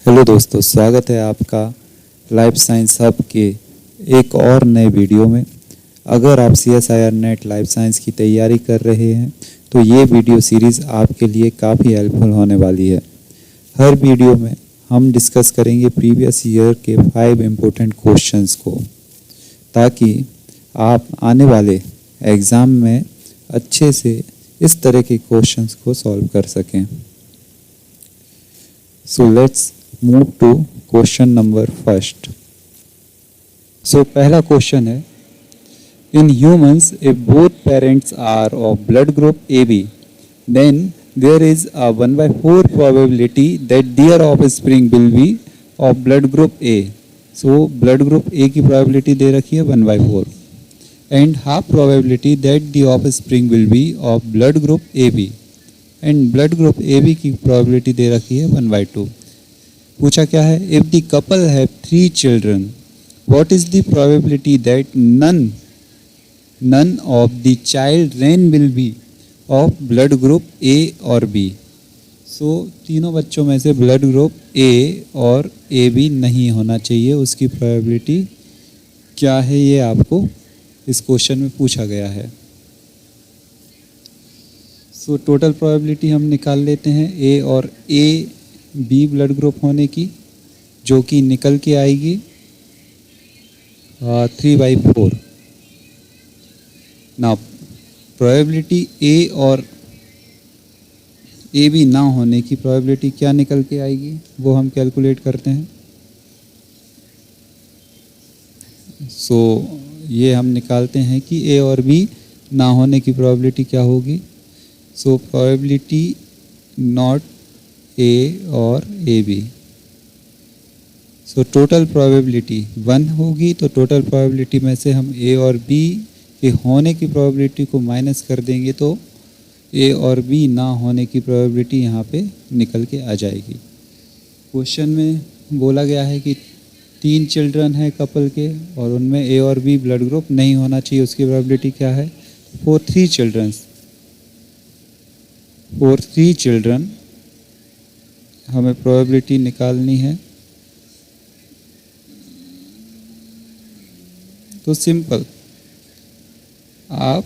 Hello दोस्तों, स्वागत है आपका लाइफ साइंस हब के एक और नए वीडियो में। अगर आप CSIR नेट लाइफ साइंस की तैयारी कर रहे हैं तो ये वीडियो सीरीज़ आपके लिए काफ़ी हेल्पफुल होने वाली है। हर वीडियो में हम डिस्कस करेंगे प्रीवियस ईयर के 5 इम्पोर्टेंट क्वेश्चंस को, ताकि आप आने वाले एग्ज़ाम में अच्छे से इस तरह के क्वेश्चंस को सॉल्व कर सकें। So let's move to question number first. So पहला क्वेश्चन है, in humans if both parents are of blood group AB, then there is a 1/4 probability that their offspring will be of blood group A. So blood group A की probability दे रखी है 1/4 and half probability that the offspring will be of blood group AB and blood group AB की probability दे रखी है 1/2। पूछा क्या है, if the couple have 3 children what is the probability that none of the children will be of blood group A और B. सो तीनों बच्चों में से ब्लड ग्रुप ए और ए बी नहीं होना चाहिए, उसकी प्रोबेबिलिटी क्या है ये आपको इस क्वेश्चन में पूछा गया है। सो टोटल प्रोबेबिलिटी हम निकाल लेते हैं ए और ए बी ब्लड ग्रुप होने की, जो कि निकल के आएगी 3/4। ना प्रोबेबिलिटी ए और ए बी ना होने की प्रोबेबिलिटी क्या निकल के आएगी वो हम कैलकुलेट करते हैं। सो ये हम निकालते हैं कि ए और बी ना होने की प्रोबेबिलिटी क्या होगी। सो प्रोबेबिलिटी नॉट ए और A B, so total probability 1 होगी, तो टोटल प्रोबेबिलिटी में से हम ए और बी के होने की प्रोबेबिलिटी को माइनस कर देंगे तो ए और बी ना होने की प्रोबेबिलिटी यहाँ पे निकल के आ जाएगी। क्वेश्चन में बोला गया है कि 3 चिल्ड्रन हैं कपल के और उनमें ए और बी ब्लड ग्रुप नहीं होना चाहिए, उसकी प्रोबेबिलिटी क्या है। फॉर 3 चिल्ड्रन हमें प्रोबेबिलिटी निकालनी है। तो सिंपल आप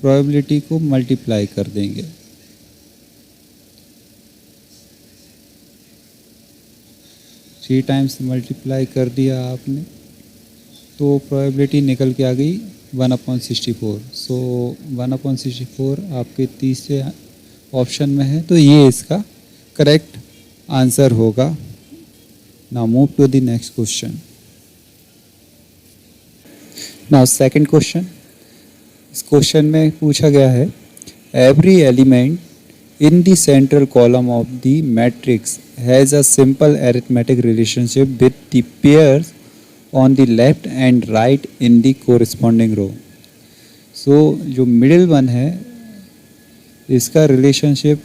प्रोबेबिलिटी को मल्टीप्लाई कर देंगे। थ्री टाइम्स मल्टीप्लाई कर दिया आपने तो प्रोबेबिलिटी निकल के आ गई 1/64। सो 1/64 आपके तीसरे ऑप्शन में है, तो ये इसका करेक्ट आंसर होगा। Now move to the next question. Now second question, इस क्वेश्चन में पूछा गया है, every element in the central column of the matrix has a simple arithmetic relationship with the pairs on the left and right in the corresponding row. So जो middle one है इसका relationship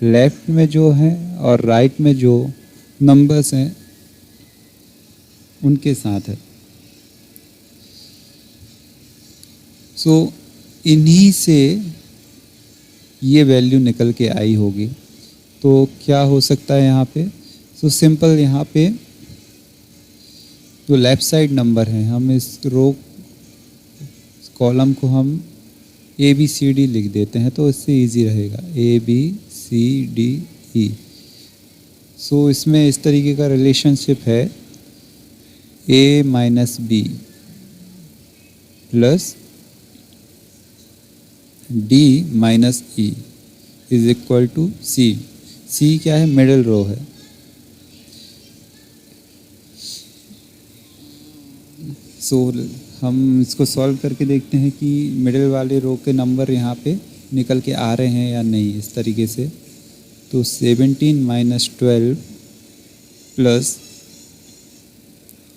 left में जो है और right में जो numbers हैं उनके साथ है। सो इन्हीं से ये वैल्यू निकल के आई होगी, तो क्या हो सकता है यहाँ पे। सो सिंपल यहाँ पे जो लेफ्ट साइड नंबर है हम इस रो कॉलम को हम ABCD लिख देते हैं, तो इससे इजी रहेगा ABCDE। सो इसमें इस तरीके का रिलेशनशिप है A - B plus D - E is equal to C। C क्या है, मिडिल रो है। सो हम इसको सॉल्व करके देखते हैं कि मिडिल वाले रो के नंबर यहाँ पे निकल के आ रहे हैं या नहीं इस तरीके से। तो 17 - 12 प्लस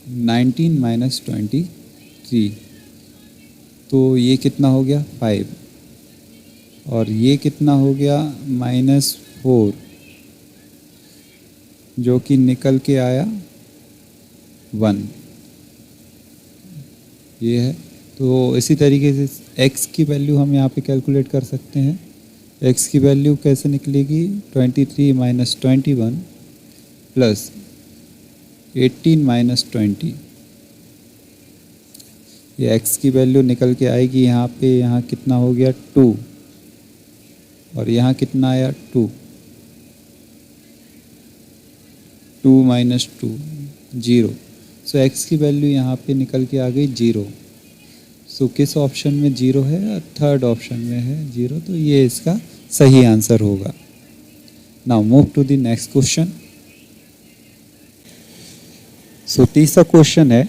19 - 23, तो ये कितना हो गया 5, और ये कितना हो गया -4, जो कि निकल के आया 1। ये है, तो इसी तरीके से x की वैल्यू हम यहाँ पे कैलकुलेट कर सकते हैं। x की वैल्यू कैसे निकलेगी, 23 माइनस 21 प्लस 18 माइनस 20। ये x की वैल्यू निकल के आएगी यहाँ पे, यहाँ कितना हो गया 2 और यहाँ कितना आया 2, 2 माइनस 2 0। सो x की वैल्यू यहाँ पे निकल के आ गई 0। सो किस ऑप्शन में 0 है, थर्ड ऑप्शन में है 0, तो ये इसका सही आंसर होगा। Now move to the next question. So तीसरा क्वेश्चन है,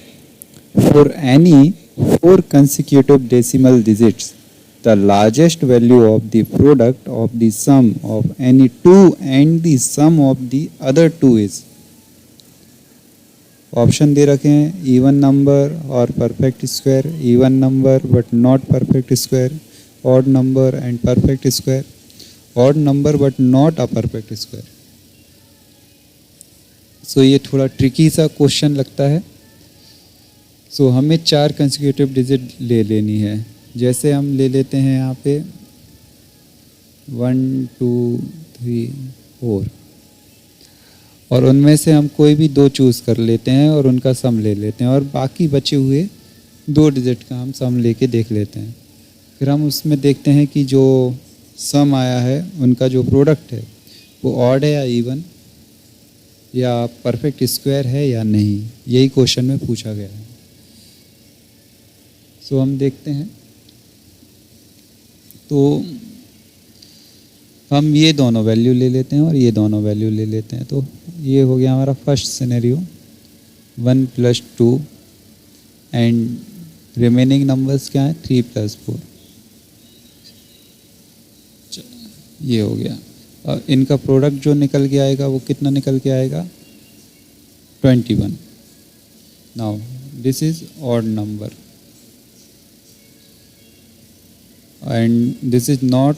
for any 4 consecutive decimal digits the largest value of the product of the sum of any two and the sum of the other two is। Option दे रखे हैं even number और perfect square, even number but not perfect square, odd number and perfect square, odd number but not a perfect square. So ये थोड़ा tricky सा question लगता है। सो हमें 4 कंसेक्यूटिव डिजिट ले लेनी है। जैसे हम ले लेते हैं यहाँ पे 1 2 3 4 और उनमें से हम कोई भी 2 चूज़ कर लेते हैं और उनका सम ले लेते हैं और बाकी बचे हुए 2 डिजिट का हम सम लेके देख लेते हैं। फिर हम उसमें देखते हैं कि जो सम आया है उनका जो प्रोडक्ट है वो ऑड है या इवन या परफेक्ट स्क्वायर है या नहीं, यही क्वेश्चन में पूछा गया है। सो हम देखते हैं, तो हम ये दोनों वैल्यू ले लेते हैं और ये दोनों वैल्यू ले लेते हैं। तो ये हो गया हमारा first scenario 1 + 2 and remaining numbers क्या है 3 + 4। ये हो गया। और इनका प्रोडक्ट जो निकल के आएगा वो कितना निकल के आएगा 21। Now this is odd number and this is not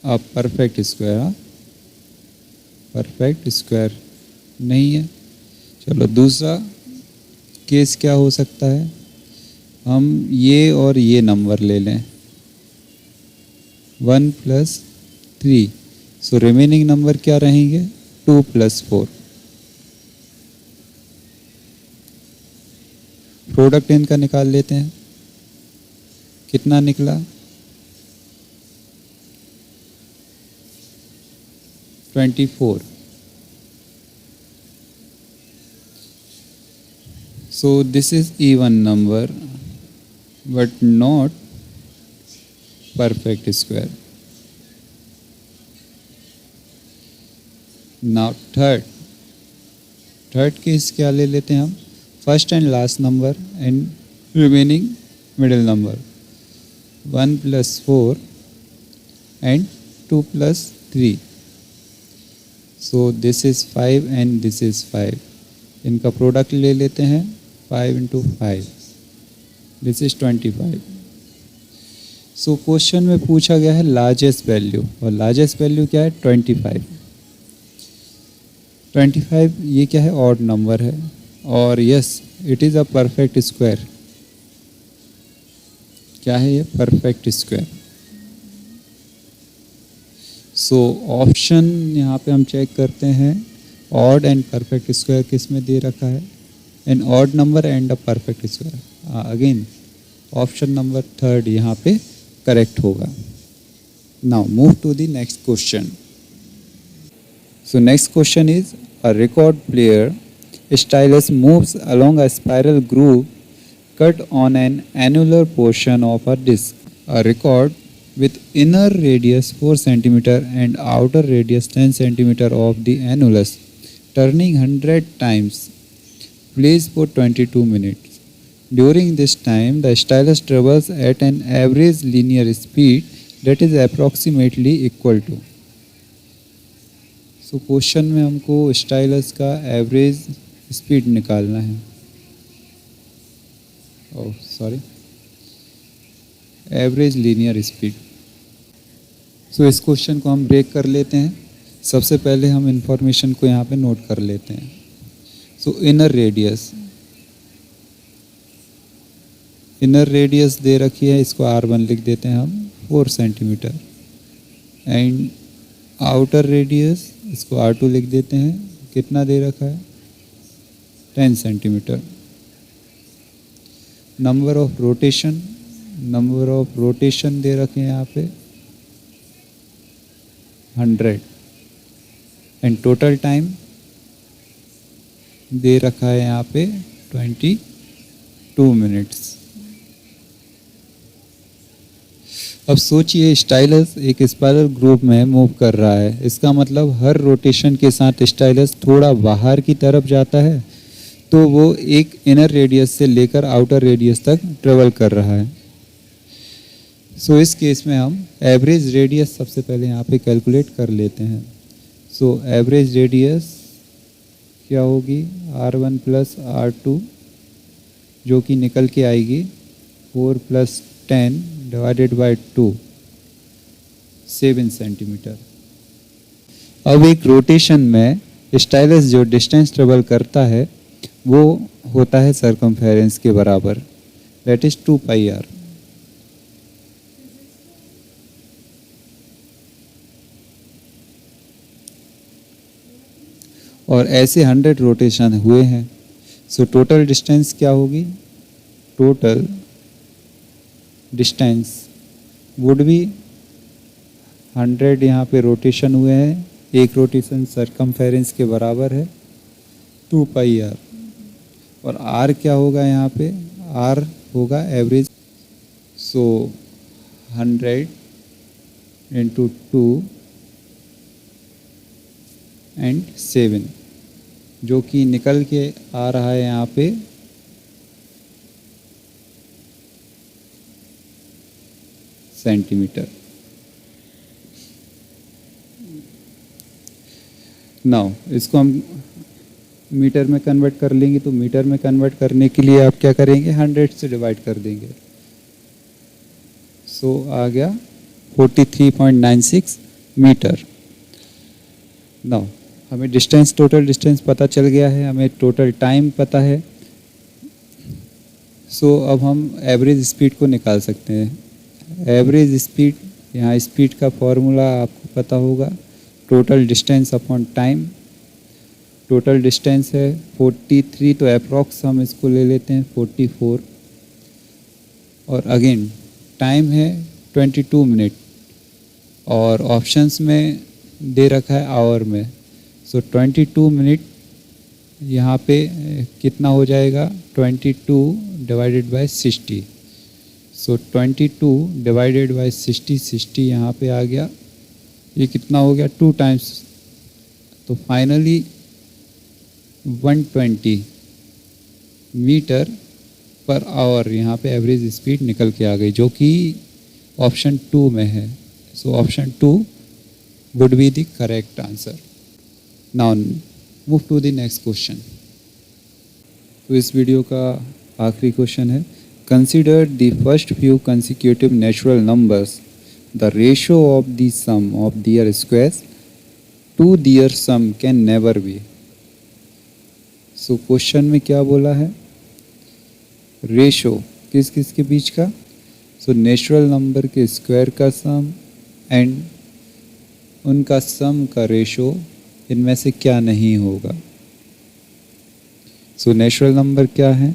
a perfect square। Perfect square नहीं है। चलो दूसरा केस क्या हो सकता है, हम ये और ये नंबर ले लें 1 + 3। सो रिमेनिंग नंबर क्या रहेंगे 2 + 4। प्रोडक्ट इनका निकाल लेते हैं, कितना निकला 24। So this is even number but not perfect square. Now third case क्या ले लेते हैं हम, first and last number and remaining middle number 1 + 4 and 2 + 3। So this is 5 and this is 5। इनका प्रोडक्ट ले लेते हैं 5 × 5, दिस इज 25। सो क्वेश्चन में पूछा गया है लार्जेस्ट वैल्यू और लार्जेस्ट वैल्यू क्या है 25। 25 ये क्या है ऑड नंबर है और yes it is a perfect square. क्या है ये परफेक्ट स्क्वायर। सो ऑप्शन यहाँ पे हम चेक करते हैं ऑड एंड परफेक्ट स्क्वायर किस में दे रखा है, an odd number and a perfect square. Again option number 3 यहाँ पे करेक्ट होगा। Now move to the next question. So next question is a record player stylus moves along a spiral groove cut on an annular portion of a disc. A record with inner radius 4 cm and outer radius 10 cm of the annulus turning 100 times plays for 22 minutes. During this time the stylus travels at an average linear speed that is approximately equal to। So question में हमको stylus का average speed निकालना है, average linear speed. सो इस question को हम break कर लेते हैं। सबसे पहले हम इंफॉर्मेशन को यहाँ पे नोट कर लेते हैं। सो इनर रेडियस दे रखी है, इसको R1 लिख देते हैं हम 4 सेंटीमीटर। एंड आउटर रेडियस, इसको R2 लिख देते हैं, कितना दे रखा है 10 सेंटीमीटर। नंबर ऑफ रोटेशन दे रखे हैं यहाँ पे 100 एंड टोटल टाइम दे रखा है यहाँ पे 22 मिनट्स। अब सोचिए स्टाइलस एक स्पाइरल ग्रुप में मूव कर रहा है, इसका मतलब हर रोटेशन के साथ स्टाइलस थोड़ा बाहर की तरफ जाता है, तो वो एक इनर रेडियस से लेकर आउटर रेडियस तक ट्रेवल कर रहा है। सो इस केस में हम एवरेज रेडियस सबसे पहले यहाँ पे कैलकुलेट कर लेते हैं। सो एवरेज रेडियस क्या होगी R1 प्लस R2, जो कि निकल के आएगी 4 + 10 डिवाइडेड बाय 2, 7 सेंटीमीटर। अब एक रोटेशन में स्टाइलस जो डिस्टेंस ट्रेवल करता है वो होता है सर्कमफेरेंस के बराबर, दैट इज 2πr। और ऐसे 100 रोटेशन हुए हैं। सो टोटल डिस्टेंस क्या होगी, टोटल डिस्टेंस वुड बी 100, यहाँ पे रोटेशन हुए हैं, एक रोटेशन सर्कमफेरेंस के बराबर है 2πr। और r क्या होगा यहाँ पे, r होगा एवरेज। सो 100 × 2 एंड 7, जो कि निकल के आ रहा है यहाँ पे सेंटीमीटर। नाउ इसको हम मीटर में कन्वर्ट कर लेंगे, तो मीटर में कन्वर्ट करने के लिए आप क्या करेंगे 100 से डिवाइड कर देंगे। सो आ गया 43.96 मीटर। नाउ हमें डिस्टेंस, टोटल डिस्टेंस पता चल गया है, हमें टोटल टाइम पता है। सो अब हम एवरेज स्पीड को निकाल सकते हैं। एवरेज स्पीड, यहाँ स्पीड का फॉर्मूला आपको पता होगा, total distance upon time. Total distance है 43, तो अप्रॉक्स हम इसको ले लेते हैं 44, और अगेन टाइम है 22 मिनट, और ऑप्शंस में दे रखा है आवर में। सो 22 मिनट यहाँ पे कितना हो जाएगा 22 divided by 60। So 22 divided by 60 यहाँ पे आ गया, ये कितना हो गया 2 टाइम्स, तो फाइनली 120 मीटर पर आवर यहाँ पे एवरेज स्पीड निकल के आ गई, जो कि ऑप्शन 2 में है। So option 2 would be the correct answer. Now move to the next question. तो इस वीडियो का आखिरी क्वेश्चन है, consider the first few consecutive natural numbers, the ratio of the sum of their squares to their sum can never be. So question में क्या बोला है, ratio किस किस के बीच का, सो नेचुरल नंबर के स्क्वायर का सम एंड उनका सम का रेशो, इनमें से क्या नहीं होगा। सो नेचुरल नंबर क्या है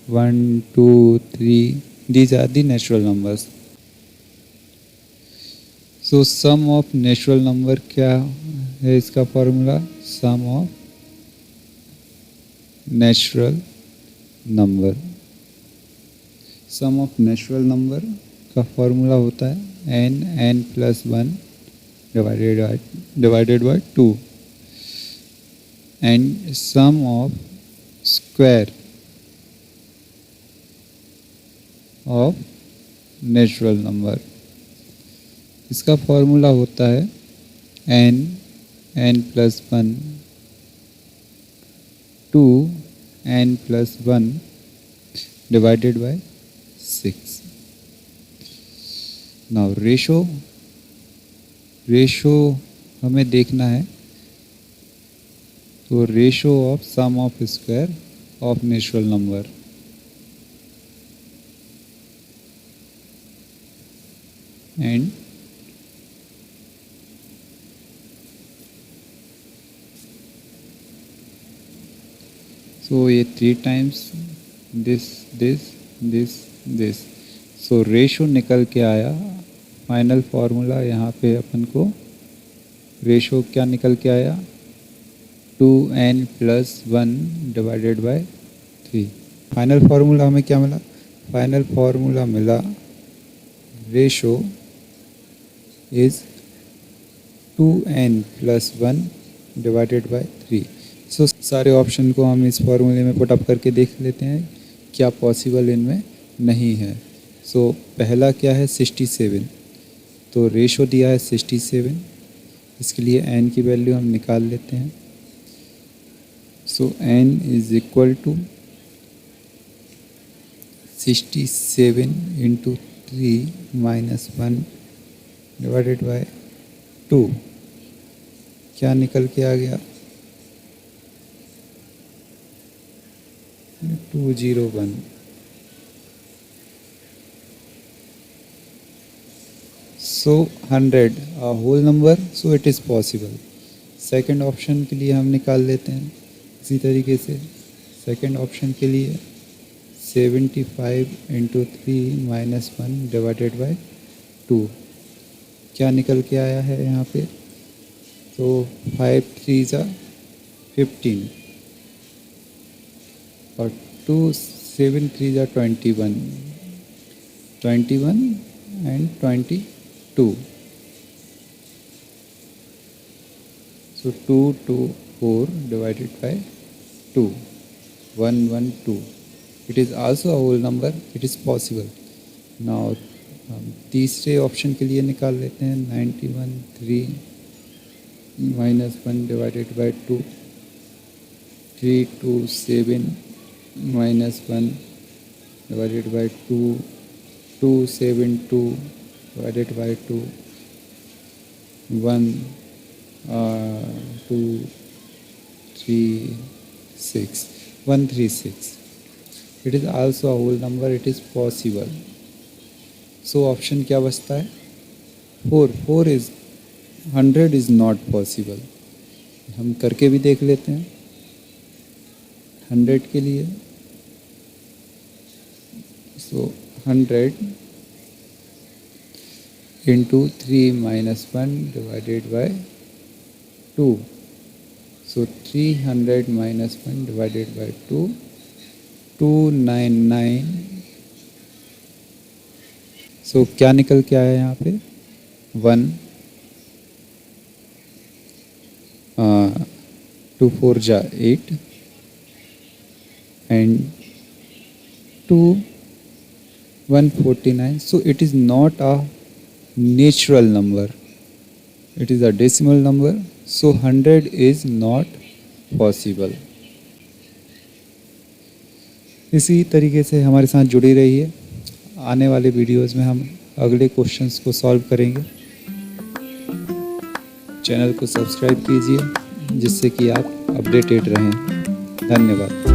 1 2 3, these are the natural numbers. So sum of natural number क्या है, इसका formula sum of natural number, sum of natural number का फॉर्मूला होता है n + 1 divided by 2, and sum of square of natural number, इसका formula होता है n + 1 2 n + 1 divided by 6. Now ratio हमें देखना है, तो ratio of sum of square of natural number, and so ये 3 times this this this this, so ratio निकल के आया। फाइनल फार्मूला यहाँ पे अपन को रेशो क्या निकल के आया, 2n+1 divided by 3। Final formula हमें क्या मिला, फाइनल फार्मूला मिला ratio is 2n+1 divided by 3। सो सारे ऑप्शन को हम इस फार्मूले में पुट अप करके देख लेते हैं क्या पॉसिबल इनमें नहीं है। सो पहला क्या है 67, तो रेशो दिया है 67, इसके लिए n की वैल्यू हम निकाल लेते हैं। So n is equal to 67 into 3 minus 1 divided by 2, क्या निकल के आ गया 201। So 100 a whole number, so it is possible। Second option के लिए हम निकाल लेते हैं इसी तरीके से। सेकंड ऑप्शन के लिए 75 इंटू 3 माइनस 1 डिवाइडेड बाय 2, क्या निकल के आया है यहाँ पे, तो 5 3 ज़ा 15 और 2 7 3 ज़ा 21 and 22। So 2 2 4 divided by 2, 1 1 2। It is also a whole number, it is possible. Now हम तीसरे ऑप्शन के लिए निकाल लेते हैं 91 3 minus 1 divided by 2, 3 2 7 minus 1 divided by 2, 2 7 2 divided by 2, 1 2 3 6 136। It is also a whole number, it is possible. So option क्या बचता है 4 इज 100 इज़ नॉट पॉसिबल। हम करके भी देख लेते हैं 100 के लिए। सो 100 into 3 minus 1 divided by 2, so 300 minus 1 divided by 2, 299। सो क्या निकल के आया यहाँ पे 1 2 4 जा 8 and 2 149। So it is not a natural number, it is a decimal number, so 100 is not possible. इसी तरीके से हमारे साथ जुड़ी रहिए, आने वाले वीडियोस में हम अगले क्वेश्चंस को सॉल्व करेंगे। चैनल को सब्सक्राइब कीजिए जिससे कि आप अपडेटेड रहें। धन्यवाद।